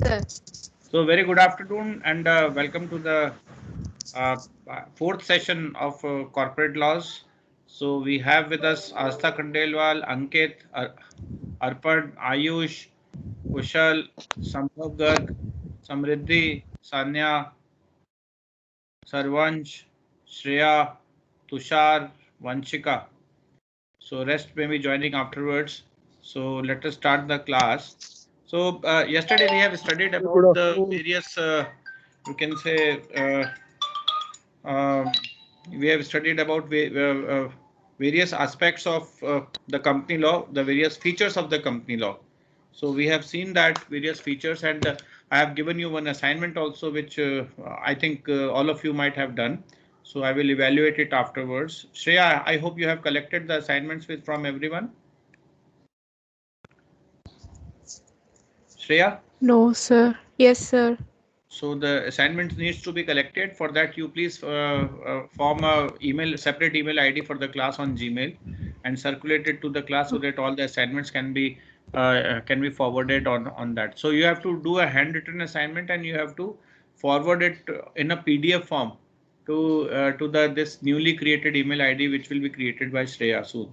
sir. So very good afternoon and welcome to the uh, fourth session of corporate laws. So we have with us Astha Khandelwal, Ankit, Arpan, Ayush, Kushal, Sambhav Garg, Samriddhi, Sanya, Sarvansh, Shreya, Tushar, Vanshika. So rest may be joining afterwards. So let us start the class. So yesterday we have studied Good about the afternoon. various, you can say, um, we have studied about various aspects of the company law, the various features of the company law. So we have seen that various features, and I have given you one assignment also, which I think all of you might have done. So I will evaluate it afterwards. Shreya, I hope you have collected the assignments with from everyone. Shreya? No, sir. Yes, sir. So the assignment needs to be collected. For that, you please form a separate email ID for the class on Gmail, and circulate it to the class so that all the assignments can be forwarded on that. So you have to do a handwritten assignment and you have to forward it in a PDF form to the this newly created email ID, which will be created by Shreya soon.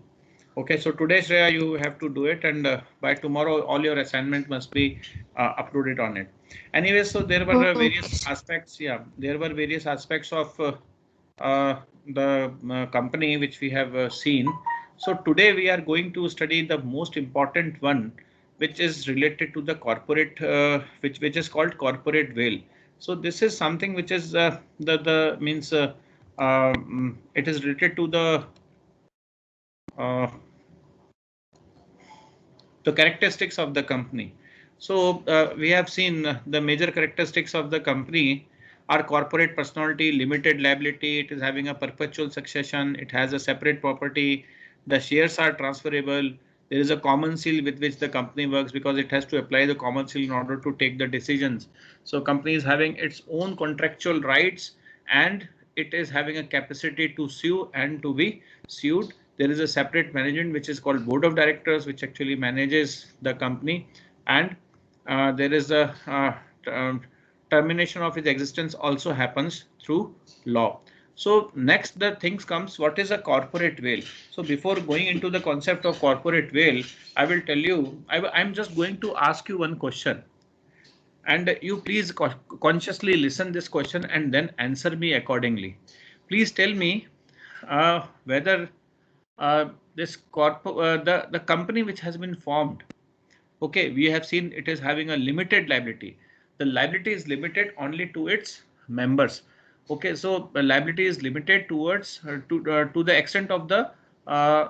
Okay, so today, Shreya, you have to do it, and by tomorrow, all your assignment must be uploaded on it. Anyway, so there were Oh, various aspects. Yeah, there were various aspects of the company which we have seen. So today we are going to study the most important one, which is related to the corporate, which is called corporate veil. So this is something which is the means it is related to uh, the characteristics of the company. So we have seen the major characteristics of the company are corporate personality, limited liability, it is having a perpetual succession, it has a separate property, the shares are transferable, there is a common seal with which the company works because it has to apply the common seal in order to take the decisions. So company is having its own contractual rights and it is having a capacity to sue and to be sued. There is a separate management which is called board of directors, which actually manages the company, and there is a termination of its existence also happens through law. So next the things comes, what is a corporate veil? So before going into the concept of corporate veil, I will tell you, I'm just going to ask you one question, and you please consciously listen this question and then answer me accordingly. Please tell me whether this the company which has been formed, okay, we have seen it is having a limited liability. The liability is limited only to its members. Okay, so the liability is limited towards to the extent of the uh,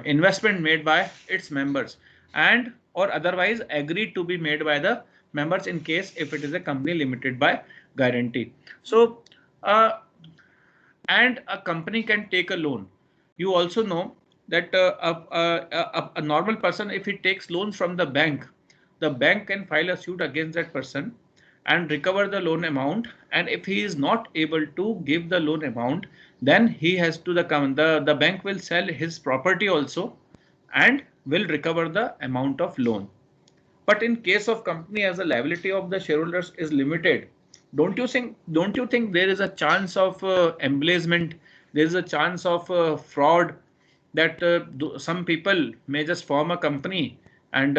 investment made by its members, and or otherwise agreed to be made by the members in case if it is a company limited by guarantee. So uh, and a company can take a loan. You also know that a normal person, if he takes loans from the bank can file a suit against that person and recover the loan amount. And if he is not able to give the loan amount, then he has to the bank will sell his property also and will recover the amount of loan. But in case of company, as the liability of the shareholders is limited, don't you think there is a chance of embezzlement, there is a chance of fraud, that some people may just form a company and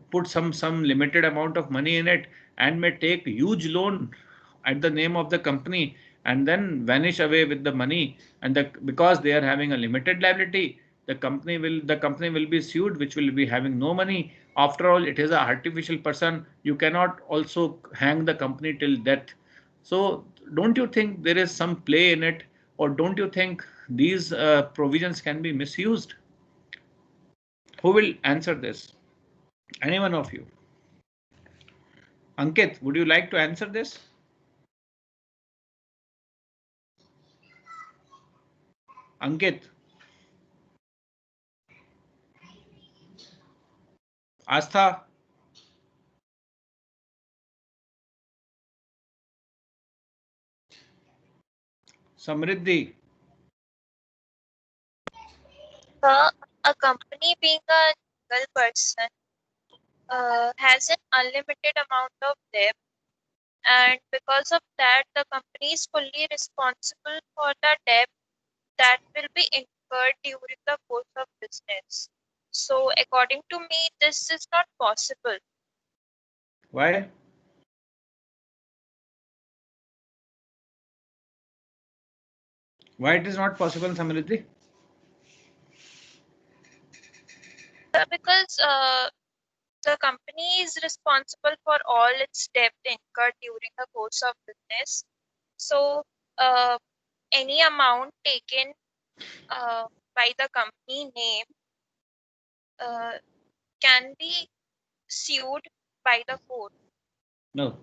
put some limited amount of money in it and may take huge loan at the name of the company and then vanish away with the money, and because they are having a limited liability, the company will be sued, which will be having no money. After all, it is an artificial person, you cannot also hang the company till death. So don't you think there is some play in it, or don't you think these provisions can be misused? Who will answer this? Any one of you? Ankit, would you like to answer this? Ankit, Astha, Samriddhi. A company being a single person has an unlimited amount of debt, and because of that the company is fully responsible for the debt that will be incurred during the course of business. So according to me, this is not possible. Why? Why it is not possible, Samriddhi? Because the company is responsible for all its debt incurred during the course of business. So any amount taken by the company name can be sued by the court. No.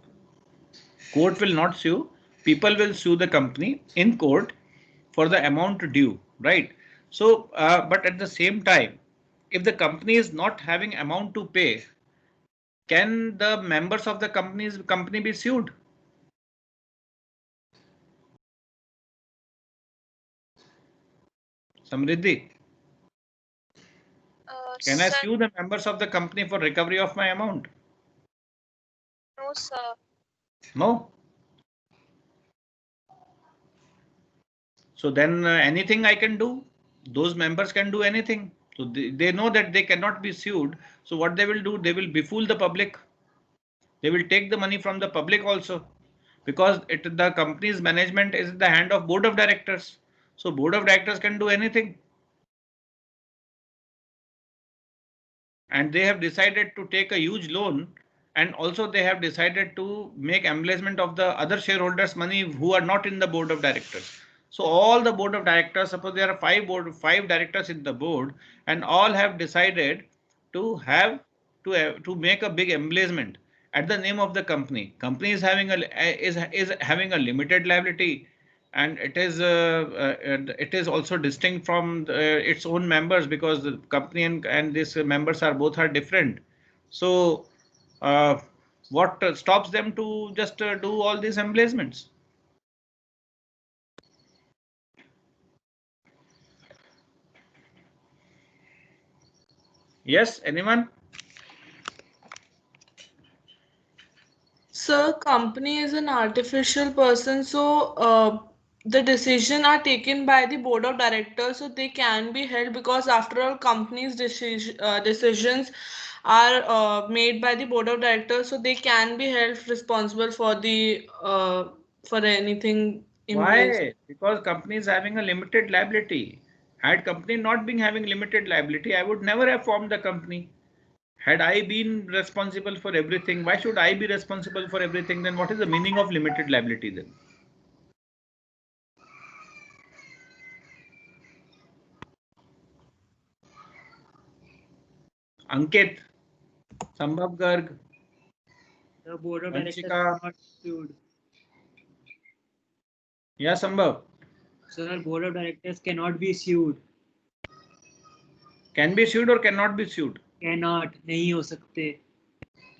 Court will not sue. People will sue the company in court for the amount due, right? So, but at the same time, if the company is not having amount to pay, can the members of the company be sued? Samriddhi, can I Sir, sue the members of the company for recovery of my amount? no, sir. No. So then anything I can do, those members can do anything. So they know that they cannot be sued. So what they will do, they will befool the public. They will take the money from the public also, because the company's management is in the hand of board of directors. So board of directors can do anything. And they have decided to take a huge loan, and also they have decided to make embezzlement of the other shareholders' money who are not in the board of directors. So all the board of directors, suppose there are five directors in the board, and all have decided to have to make a big embezzlement at the name of the company. Company is having a limited liability, and it is also distinct from its own members, because the company and these members are both are different. So uh, what stops them to just do all these embezzlements? Yes, anyone? Sir, company is an artificial person, so the decision are taken by the board of directors, so they can be held, because after all, companies' decisions are made by the board of directors, so they can be held responsible for the for anything in place. Why? Because company is having a limited liability. Had company not been having limited liability, I would never have formed the company. Had I been responsible for everything, why should I be responsible for everything? Then what is the meaning of limited liability then? Ankit, Sambhav Garg, The board of directors Vanshika. cannot be sued. Yeah, Sambhav. Sir, board of directors cannot be sued. Can be sued or cannot be sued? Cannot, नहीं हो सकते.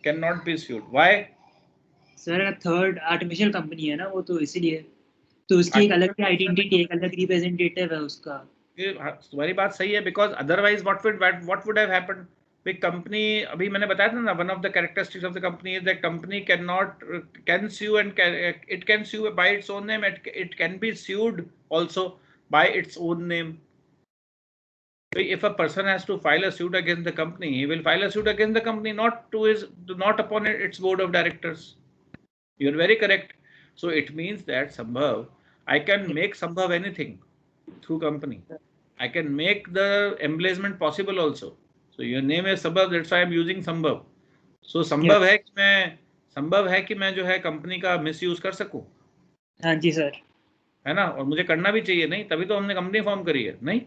Cannot be sued. Why? Sir third artificial company है ना वो, तो इसीलिए तो उसकी एक अलग आइडेंटिटी, एक अलग रिप्रेजेंटेटिव है उसका. तुम्हारी बात सही है, because otherwise what would have happened? Big company, अभी मैंने बताया था ना, one of the characteristics of the company is that company can sue, and it can sue by its own name. It can be sued also by its own name. If a person has to file a suit against the company, he will file a suit against the company, not upon its board of directors. You're very correct. So it means that Sambhav, I can make Sambhav anything through company. I can make the embezzlement possible also. So your name is Sambhav, that's why I'm using Sambhav. So संभव है कि मैं जो है company का misuse कर सकूं. हाँ जी सर. है ना, और मुझे करना भी चाहिए, नहीं तभी तो हमने कंपनी फॉर्म करी है, नहीं?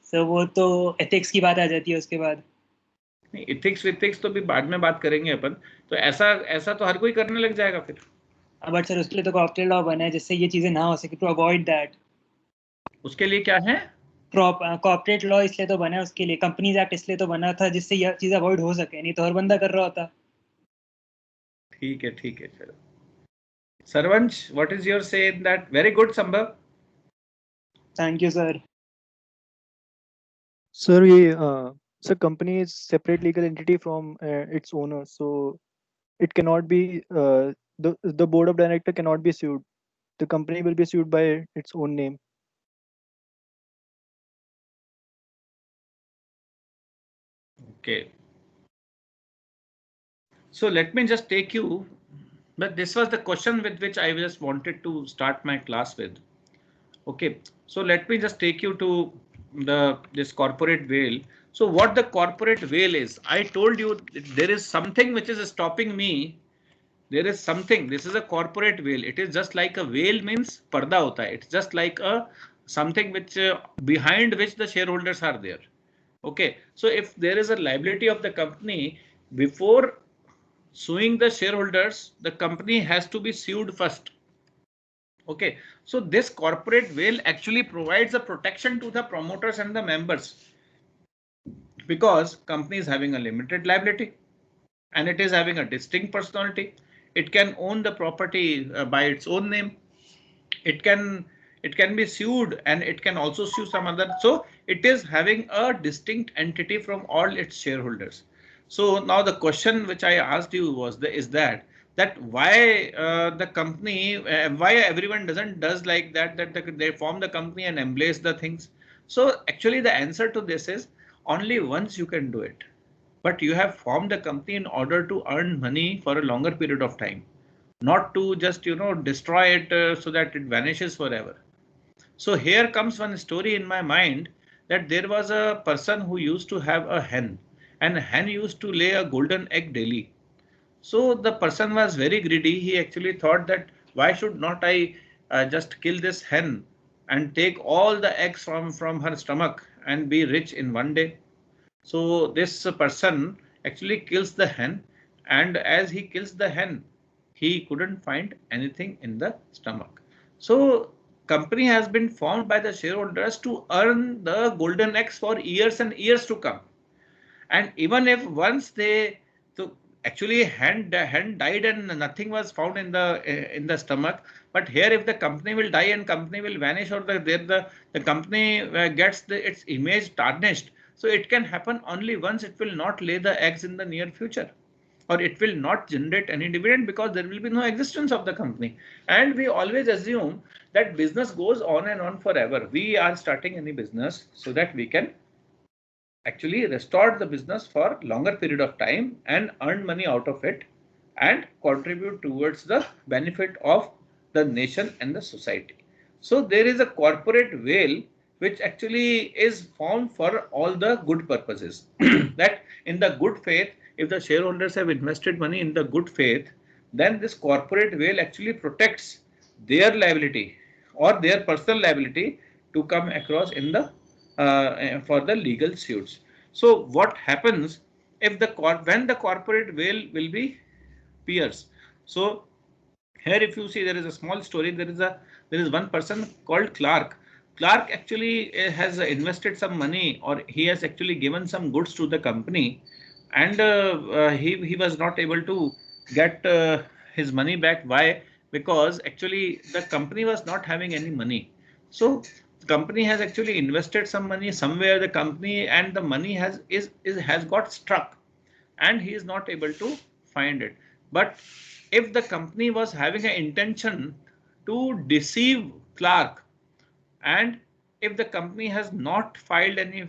सर वो तो एथिक्स की बात आ जाती है उसके बाद. नहीं, इथिक्स तो भी बाद में बात करेंगे अपन. तो ऐसा तो हर कोई करने लग जाएगा फिर. बट सर उसके लिए तो कॉर्पोरेट लॉ बना है जिससे ये चीजें ना हो सके, टू अवॉइड दैट. उसके लिए क्या है? कॉर्पोरेट लॉ इसलिए तो बना है उसके लिए, कंपनीज एक्ट इसलिए तो बना था जिससे ये चीज अवॉइड हो सके, नहीं तो हर बंदा कर रहा होता. ठीक है चलो. Sarvansh, what is your say in that? Very good, Sambhav. Thank you sir. Sir ये So company is separate legal entity from its owner, so it cannot be the board of director cannot be sued. The company will be sued by its own name. Okay. So let me just take you, but this was the question with which I just wanted to start my class with. Okay, so let me just take you to this corporate veil. So what the corporate veil is, I told you there is something which is stopping me. There is something. This is a corporate veil. It is just like a veil means parda hota hai. It's just like a something which behind which the shareholders are there. Okay, so if there is a liability of the company, before suing the shareholders, the company has to be sued first. Okay, so this corporate veil actually provides a protection to the promoters and the members, because company is having a limited liability and it is having a distinct personality. It can own the property by its own name. It can be sued and it can also sue some other. So it is having a distinct entity from all its shareholders. So now the question which I asked you was is that why the company, why everyone does like that they form the company and embrace the things. So actually the answer to this is only once you can do it, but you have formed a company in order to earn money for a longer period of time, not to just destroy it so that it vanishes forever. So here comes one story in my mind, that there was a person who used to have a hen, and a hen used to lay a golden egg daily. So the person was very greedy. He actually thought that why should not I just kill this hen and take all the eggs from her stomach and be rich in one day. So this person actually kills the hen, and as he kills the hen, he couldn't find anything in the stomach. So company has been formed by the shareholders to earn the golden eggs for years and years to come. And even if once they, so actually hen died and nothing was found in the stomach. But here if the company will die and company will vanish, or the company gets its image tarnished, so it can happen only once. It will not lay the eggs in the near future, or it will not generate any dividend, because there will be no existence of the company. And we always assume that business goes on and on forever. We are starting any business so that we can actually restored the business for longer period of time and earn money out of it and contribute towards the benefit of the nation and the society. So there is a corporate veil which actually is formed for all the good purposes. That in the good faith, if the shareholders have invested money in the good faith, then this corporate veil actually protects their liability or their personal liability to come across in the for the legal suits. So what happens if when the corporate veil will be pierced? So here, if you see, there is a small story. There is one person called Clark. Clark actually has invested some money, or he has actually given some goods to the company, and he was not able to get his money back. Why? Because actually the company was not having any money. So the company has actually invested some money somewhere. The company and the money has got struck, and he is not able to find it. But if the company was having an intention to deceive Clark, and if the company has not filed any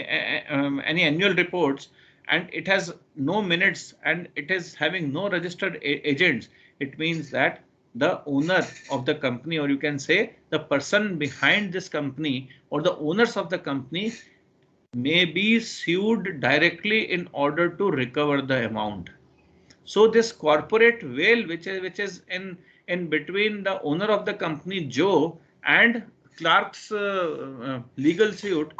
annual reports, and it has no minutes, and it is having no registered agents, it means that the owner of the company, or you can say the person behind this company, or the owners of the company, may be sued directly in order to recover the amount. So this corporate veil, which is in between the owner of the company Joe and Clark's legal suit,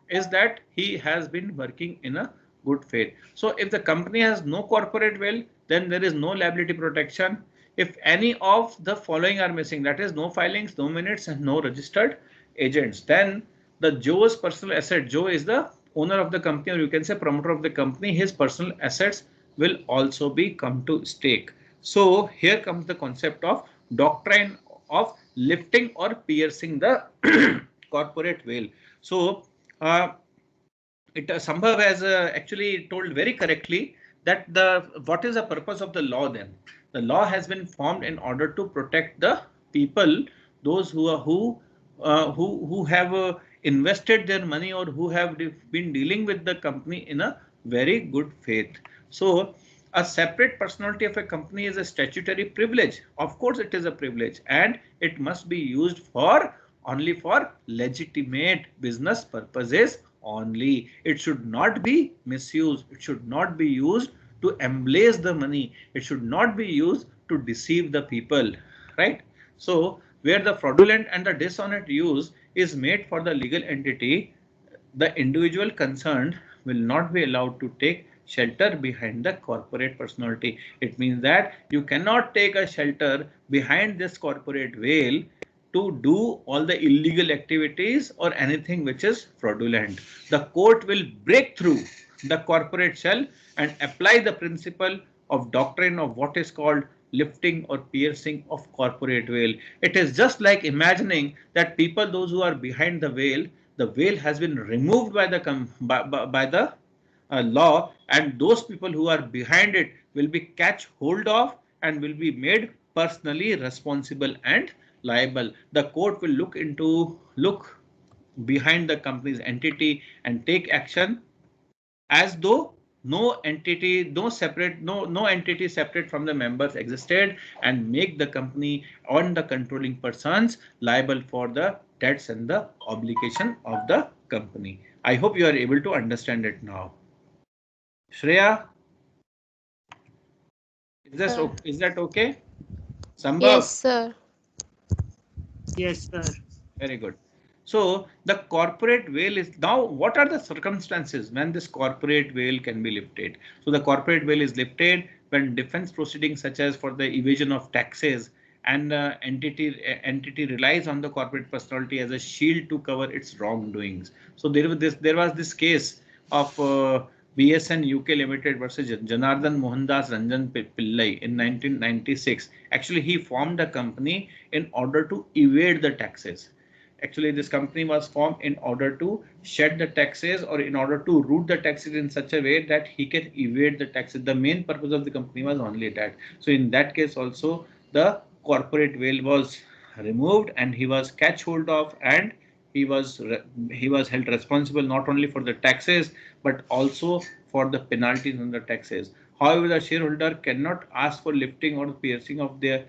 is that he has been working in a good faith. So if the company has no corporate veil, then there is no liability protection. If any of the following are missing, that is no filings, no minutes, and no registered agents, then the Joe's personal asset, Joe is the owner of the company, or you can say promoter of the company, his personal assets will also be come to stake. So here comes the concept of doctrine of lifting or piercing the corporate veil. So Sambhav has actually told very correctly that what is the purpose of the law then? The law has been formed in order to protect the people, those who have invested their money or who have been dealing with the company in a very good faith. So a separate personality of a company is a statutory privilege. Of course, it is a privilege, and it must be used for only for legitimate business purposes only. It should not be misused. It should not be used to embellish the money. It should not be used to deceive the people, right? So where the fraudulent and the dishonest use is made for the legal entity, the individual concerned will not be allowed to take shelter behind the corporate personality. It means that you cannot take a shelter behind this corporate veil to do all the illegal activities or anything which is fraudulent. The court will break through the corporate shell and apply the principle of doctrine of what is called lifting or piercing of corporate veil. It is just like imagining that people, those who are behind the veil has been removed by the law, and those people who are behind it will be catch hold of and will be made personally responsible and liable. The court will look behind the company's entity and take action as though no entity separate from the members existed, and make the company on the controlling persons liable for the debts and the obligation of the company. I hope you are able to understand it now. Shreya, is that okay? Sambhav? Yes, sir. Yes, sir. Very good. So the corporate veil is now, what are the circumstances when this corporate veil can be lifted? So the corporate veil is lifted when defense proceedings such as for the evasion of taxes and entity relies on the corporate personality as a shield to cover its wrongdoings. So there was this case of BSN UK Limited versus Janardhan Mohandas Ranjan Pillai in 1996. Actually, he formed a company in order to evade the taxes. Actually, this company was formed in order to shed the taxes or in order to root the taxes in such a way that he can evade the taxes. The main purpose of the company was only that. So in that case also, the corporate veil was removed and he was catch hold of, and he was held responsible not only for the taxes but also for the penalties on the taxes. However, the shareholder cannot ask for lifting or piercing of the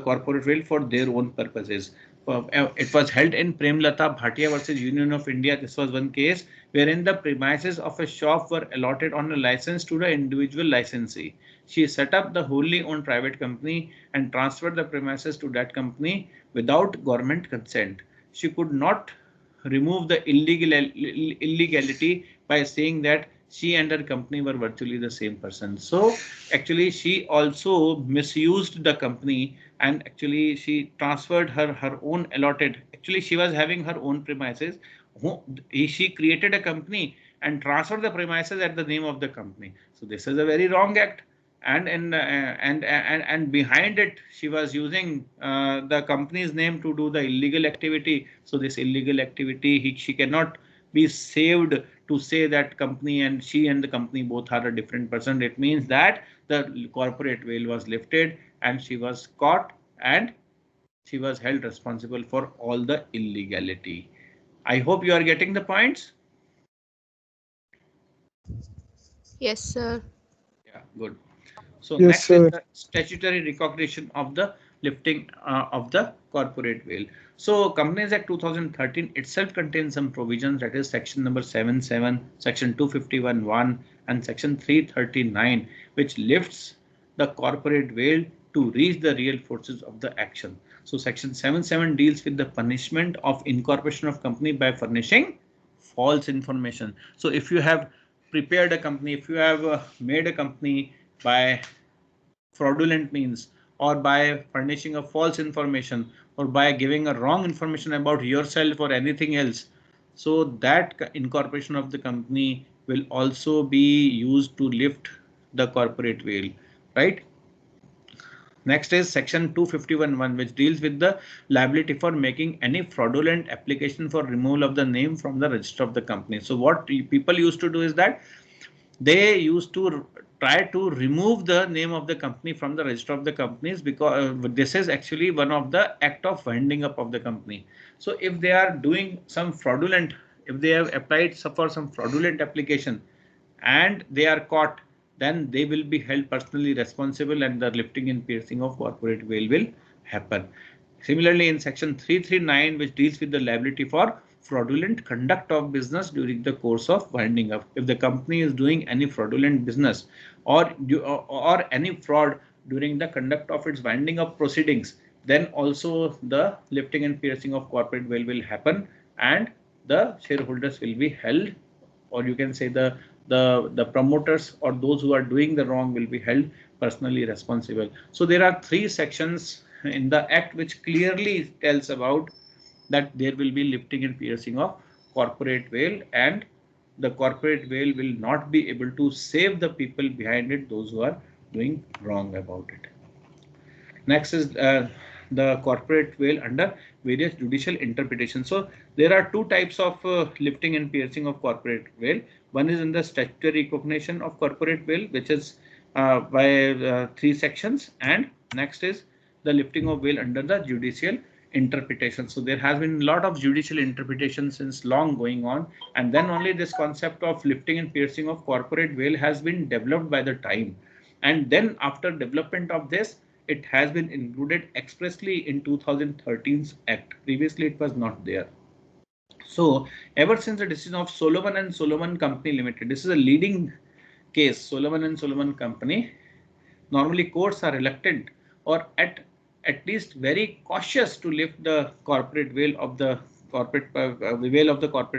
corporate veil for their own purposes. It was held in Premlata Bhatia versus Union of India. This was one case wherein the premises of a shop were allotted on a license to the individual licensee. She set up the wholly owned private company and transferred the premises to that company without government consent. She could not remove the illegality by saying that she and her company were virtually the same person. So actually she also misused the company, and actually she transferred her own allotted, actually she was having her own premises. She created a company and transferred the premises at the name of the company. So this is a very wrong act. And behind it she was using the company's name to do the illegal activity. So this illegal activity, she cannot be saved to say that company and she and the company both are a different person. It means that the corporate veil was lifted and she was caught and she was held responsible for all the illegality. I hope you are getting the points. Yes, sir. Yeah, good. So Yes, next sir. is the statutory recognition of the lifting of the corporate veil. So Companies Act 2013 itself contains some provisions, that is section number 77, section 251(1) and section 339, which lifts the corporate veil to reach the real forces of the action. So section 77 deals with the punishment of incorporation of company by furnishing false information. So if you have prepared a company, if you have made a company by fraudulent means, or by furnishing a false information, or by giving a wrong information about yourself or anything else, so that incorporation of the company will also be used to lift the corporate veil, right? Next is section 251(1), which deals with the liability for making any fraudulent application for removal of the name from the register of the company. So what people used to do is that they used to try to remove the name of the company from the register of the companies, because this is actually one of the act of winding up of the company. So if they are doing some fraudulent, if they have applied for some fraudulent application and they are caught, then they will be held personally responsible and the lifting and piercing of corporate veil will happen. Similarly, in section 339, which deals with the liability for fraudulent conduct of business during the course of winding up. If the company is doing any fraudulent business or any fraud during the conduct of its winding up proceedings, then also the lifting and piercing of corporate veil will happen and the shareholders will be held, or you can say the promoters or those who are doing the wrong will be held personally responsible. So there are 3 sections in the act which clearly tells about that there will be lifting and piercing of corporate veil, and the corporate veil will not be able to save the people behind it, those who are doing wrong about it. Next is the corporate veil under various judicial interpretations. So there are 2 types of lifting and piercing of corporate veil. One is in the statutory recognition of corporate veil, which is by 3 sections, and next is the lifting of veil under the judicial interpretation. So there has been a lot of judicial interpretation since long going on, and then only this concept of lifting and piercing of corporate veil has been developed by the time, and then after development of this, it has been included expressly in 2013's act. Previously it was not there. So ever since the decision of Solomon and Solomon Company Limited, this is a leading case, Solomon and Solomon Company, normally courts are reluctant or at least very cautious to lift the corporate veil of the corporate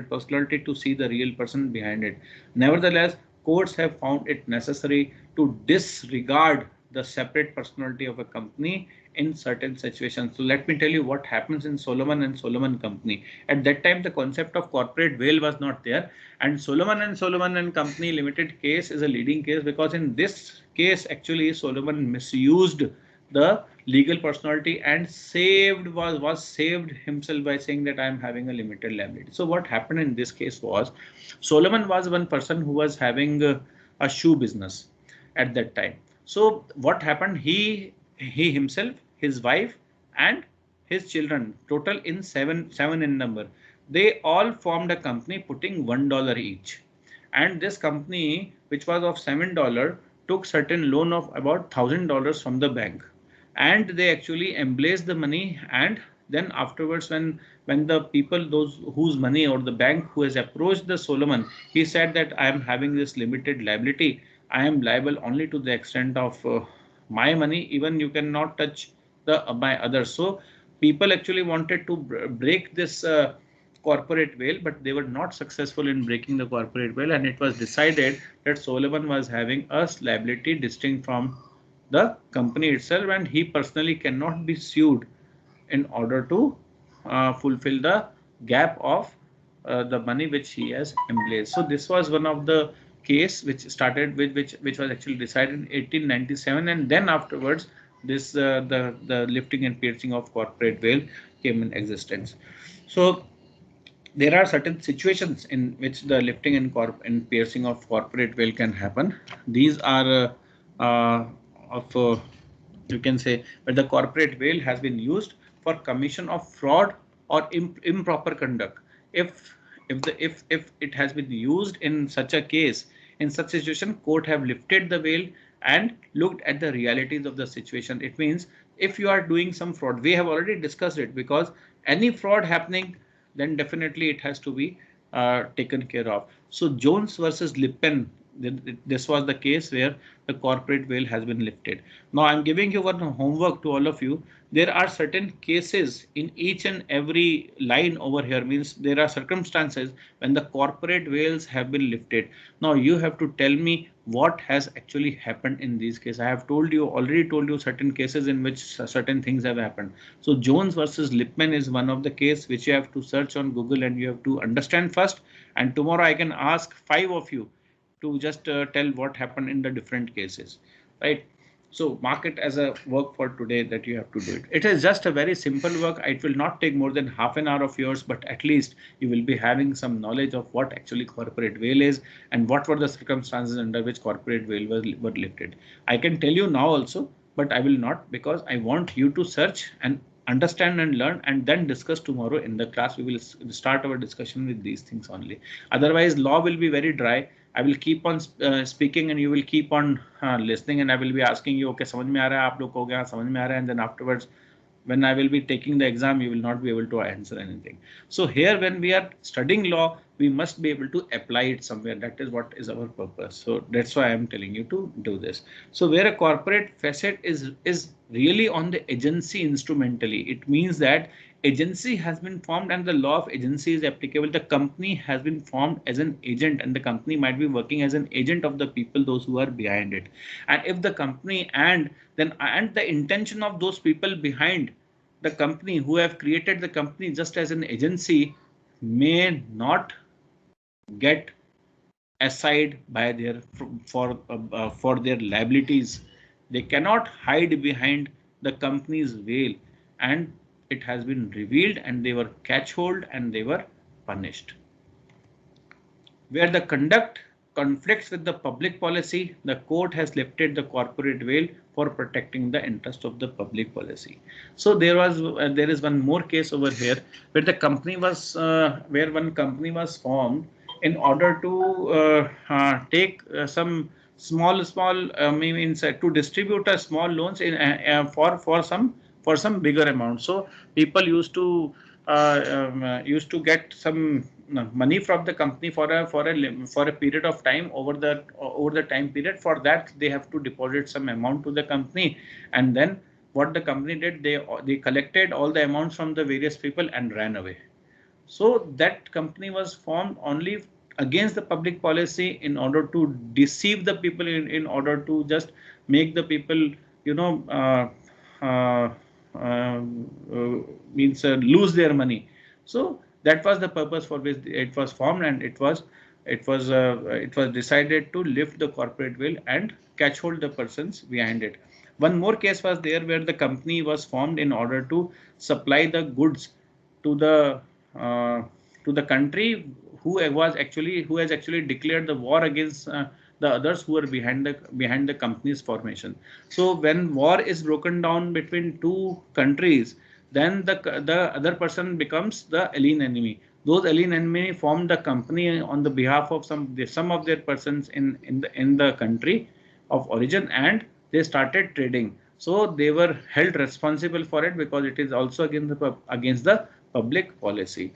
personality to see the real person behind it. Nevertheless, courts have found it necessary to disregard the separate personality of a company in certain situations. So let me tell you what happens in Solomon and Solomon Company. At that time, the concept of corporate veil was not there, and Solomon and Solomon and Company Limited case is a leading case because in this case, actually, Solomon misused the legal personality and was saved himself by saying that I am having a limited liability. So what happened in this case was, Solomon was one person who was having a shoe business at that time. So what happened, he himself, his wife and his children, total in seven in number, they all formed a company putting $1 each, and this company, which was of $7, took certain loan of about $1,000 from the bank, and they actually embraced the money. And then afterwards, when the people, those whose money, or the bank who has approached the Solomon, he said that I am having this limited liability, I am liable only to the extent of my money, even you cannot touch the my others. So people actually wanted to break this corporate veil, but they were not successful in breaking the corporate veil, and it was decided that Solomon was having a liability distinct from the company itself, and he personally cannot be sued in order to fulfill the gap of the money which he has embraced. So this was one of the case which started with which was actually decided in 1897, and then afterwards this the lifting and piercing of corporate veil came in existence. So there are certain situations in which the lifting and piercing of corporate veil can happen. These are you can say where the corporate veil has been used for commission of fraud or improper conduct. If it has been used in such a case, in such situation, court have lifted the veil and looked at the realities of the situation. It means if you are doing some fraud, we have already discussed it, because any fraud happening, then definitely it has to be taken care of. So Jones versus Lippen, this was the case where the corporate veil has been lifted. Now I'm giving you one homework to all of you. There are certain cases in each and every line over here, means there are circumstances when the corporate veils have been lifted. Now you have to tell me what has actually happened in these cases. I have already told you certain cases in which certain things have happened. So Jones versus Lippmann is one of the case which you have to search on Google and you have to understand first. And tomorrow I can ask 5 of you to just tell what happened in the different cases, right? So mark it as a work for today that you have to do it. It is just a very simple work. It will not take more than half an hour of yours, but at least you will be having some knowledge of what actually corporate veil is and what were the circumstances under which corporate veil were lifted. I can tell you now also, but I will not, because I want you to search and understand and learn and then discuss tomorrow in the class. We will start our discussion with these things only. Otherwise, law will be very dry. I will keep on speaking and you will keep on listening, and I will be asking you, okay, समझ में आ रहा है आप लोग को क्या समझ में आ रहा है, and then afterwards when I will be taking the exam, you will not be able to answer anything. So here, when we are studying law, we must be able to apply it somewhere. That is what is our purpose. So that's why I am telling you to do this. So where a corporate facet is really on the agency instrumentally, it means that agency has been formed and the law of agency is applicable. The company has been formed as an agent, and the company might be working as an agent of the people, those who are behind it. And if the company and the intention of those people behind the company who have created the company just as an agency may not get aside by their for their liabilities. They cannot hide behind the company's veil, and it has been revealed and they were catch hold and they were punished. Where the conduct conflicts with the public policy, the court has lifted the corporate veil for protecting the interest of the public policy. So there is one more case over here where the company was where one company was formed in order to take some small means to distribute a small loans in for some bigger amount. So people used to get some money from the company for a period of time. Over the time period, for that they have to deposit some amount to the company, and then what the company did, they collected all the amounts from the various people and ran away. So that company was formed only against the public policy in order to deceive the people, in order to just make the people, you know, means lose their money. So that was the purpose for which it was formed, and it was decided to lift the corporate veil and catch hold the persons behind it. One more case was there where the company was formed in order to supply the goods to the country who has actually declared the war against the others who are behind the company's formation. So when war is broken down between two countries, then the other person becomes the alien enemy. Those alien enemy form the company on the behalf of some of their persons in the country of origin, and they started trading. So they were held responsible for it because it is also against the public policy.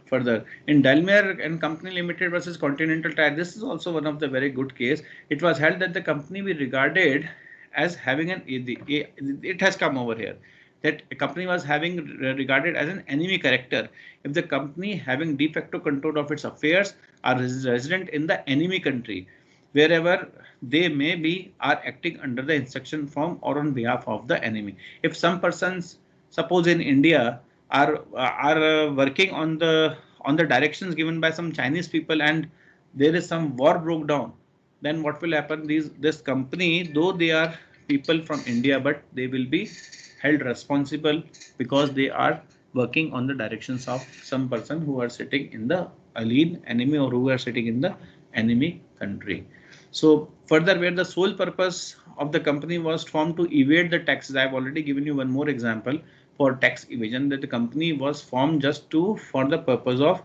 Further, in Dalmia and Company Limited versus Continental Tire, this is also one of the very good case. It was held that the company be regarded as having it has come over here, that a company was having regarded as an enemy character if the company having de facto control of its affairs are resident in the enemy country, wherever they may be, are acting under the instruction from or on behalf of the enemy. If some persons, suppose in India, are working on the directions given by some Chinese people, and there is some war broke down, then what will happen? This company, though they are people from India, but they will be held responsible because they are working on the directions of some person who are sitting in the alien enemy or who are sitting in the enemy country. So further, where the sole purpose of the company was formed to evade the taxes, I have already given you one more example for tax evasion, that the company was formed just for the purpose of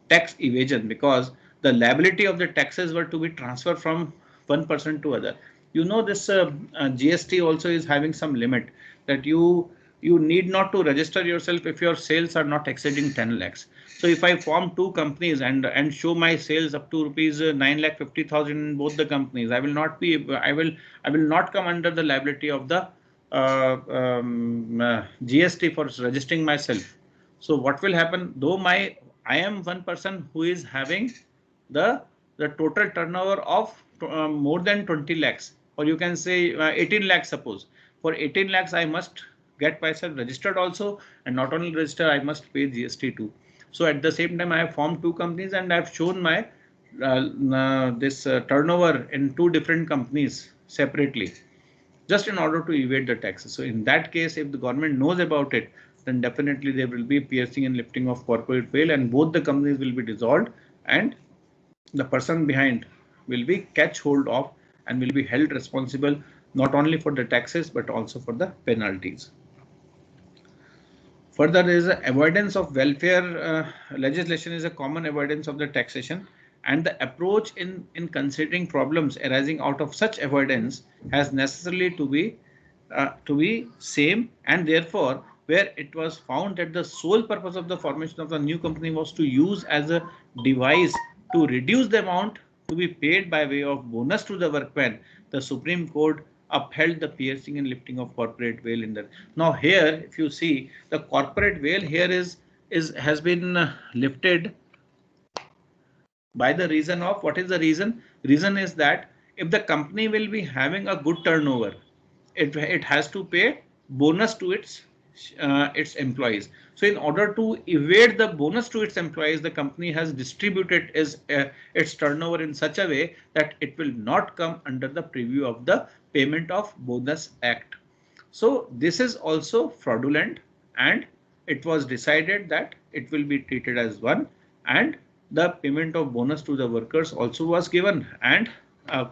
tax evasion, because the liability of the taxes were to be transferred from one person to other. You know, this GST also is having some limit that you need not to register yourself if your sales are not exceeding 10 lakhs. So if I form two companies and show my sales up to rupees 9,50,000 in both the companies, I will not come under the liability of the GST for registering myself. So what will happen? Though I am one person who is having the total turnover of more than 20 lakhs, or you can say 18 lakhs. Suppose for 18 lakhs I must get myself registered also, and not only register, I must pay GST too. So at the same time, I have formed two companies and I have shown my this turnover in two different companies. separately, just in order to evade the taxes. So in that case, if the government knows about it, then definitely there will be piercing and lifting of corporate veil, and both the companies will be dissolved, and the person behind will be catch hold of and will be held responsible not only for the taxes but also for the penalties. Further, there is avoidance of welfare legislation is a common avoidance of the taxation, and the approach in considering problems arising out of such avoidance has necessarily to be same, and therefore where it was found that the sole purpose of the formation of the new company was to use as a device to reduce the amount to be paid by way of bonus to the workman, the Supreme Court upheld the piercing and lifting of corporate veil in that. Now here, if you see, the corporate veil here has been lifted by the reason of, what is the reason? Reason is that if the company will be having a good turnover, it has to pay bonus to its employees. So in order to evade the bonus to its employees, the company has distributed its turnover in such a way that it will not come under the preview of the Payment of Bonus Act. So this is also fraudulent, and it was decided that it will be treated as one, and the payment of bonus to the workers also was given, and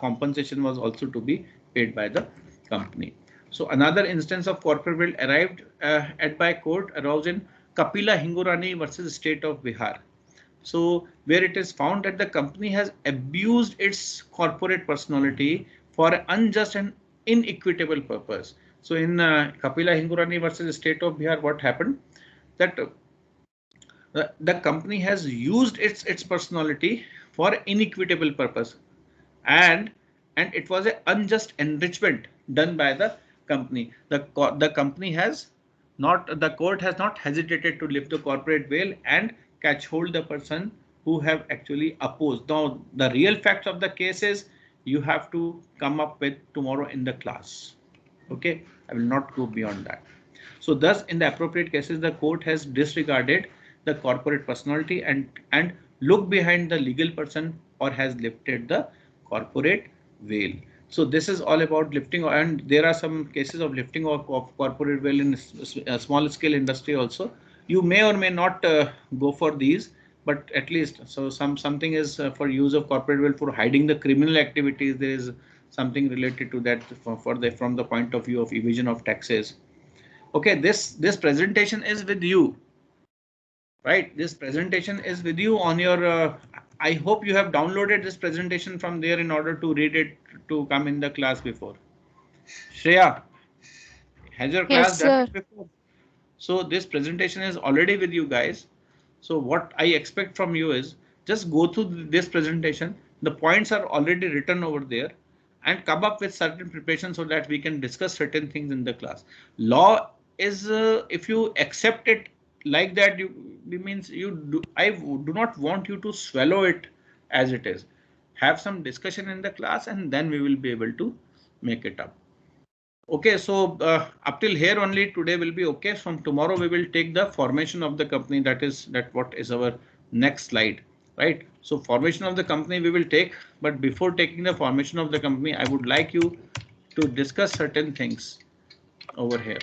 compensation was also to be paid by the company. So another instance of corporate veil arrived at by court arose in Kapila Hingorani versus State of Bihar. So where it is found that the company has abused its corporate personality for an unjust and inequitable purpose. So in Kapila Hingorani versus State of Bihar, what happened? That the company has used its personality for inequitable purpose, and it was an unjust enrichment done by the company. The company has not, the court has not hesitated to lift the corporate veil and catch hold the person who have actually opposed. Now the real facts of the case is you have to come up with tomorrow in the class. Okay, I will not go beyond that. So thus in the appropriate cases, the court has disregarded the corporate personality and looked behind the legal person, or has lifted the corporate veil. So this is all about lifting, and there are some cases of lifting of corporate veil in small scale industry also. You may or may not go for these, but at least so something is for use of corporate veil for hiding the criminal activities. There is something related to that from the point of view of evasion of taxes. Okay, this presentation is with you, right? This presentation is with you on your. I hope you have downloaded this presentation from there in order to read it to come in the class before. Shreya, has your class done it before? So this presentation is already with you guys. So what I expect from you is just go through this presentation. The points are already written over there, and come up with certain preparation so that we can discuss certain things in the class. Law is if you accept it like that, I do not want you to swallow it as it is. Have some discussion in the class, and then we will be able to make it up. Okay, so up till here only today will be okay. From tomorrow we will take the formation of the company. That what is our next slide, right? So formation of the company we will take, but before taking the formation of the company, I would like you to discuss certain things over here.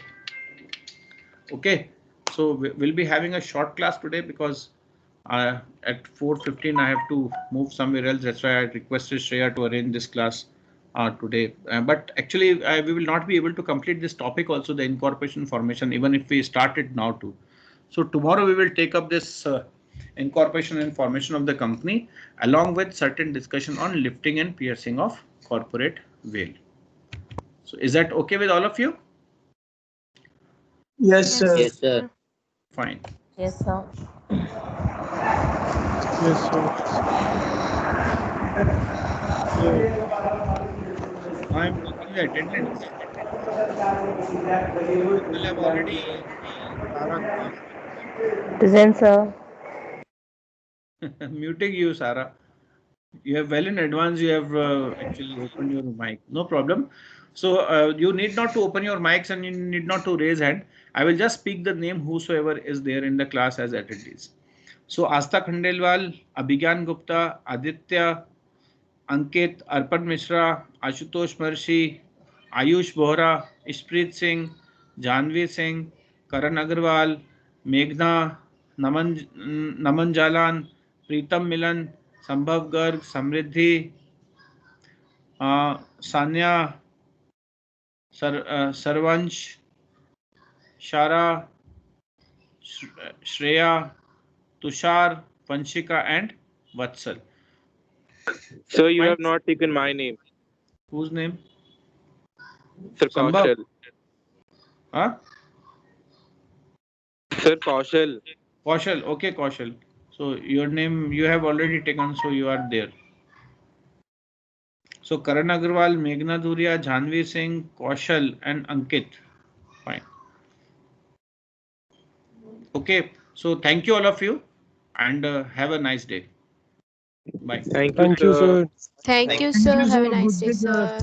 Okay, so we'll be having a short class today because at 4:15 I have to move somewhere else. That's why I requested Shreya to arrange this class today. But actually we will not be able to complete this topic also, the incorporation formation, even if we start it now too. So tomorrow we will take up this incorporation and formation of the company along with certain discussion on lifting and piercing of corporate veil. So is that okay with all of you? Yes, sir. Yes, sir. Fine. Yes, sir. Yes, sir. I'm taking the attendance. People have already Present, sir. muting you, Sarah. You have well in advance. You have actually opened your mic. No problem. So you need not to open your mics and you need not to raise hand. I will just speak the name whosoever is there in the class as attendees. So Asta Khandelwal, Abhigyan Gupta, Aditya, Ankit, Arpan Mishra, Ashutosh Marshi, Ayush Bohra, Ishpreet Singh, Janvi Singh, Karan Agarwal, Meghna, Naman Jalan, Pritam Milan, Sambhav Garg, Samriddhi, Sanya, Sarvansh, Shara, Shreya, Tushar, Vanshika, and Vatsal. Sir, you Fine. have not taken my name. Whose name? Sir Sambhav. Kaushal. Huh? Sir Kaushal. Kaushal. Okay, Kaushal. So your name you have already taken, so you are there. So Karan Agarwal, Meghna Dhuria, Janvi Singh, Kaushal, and Ankit. Fine. Okay. So thank you all of you, and have a nice day. Bye. Thank you, Thank you, sir. sir. Thank you, sir. Have a nice day, sir.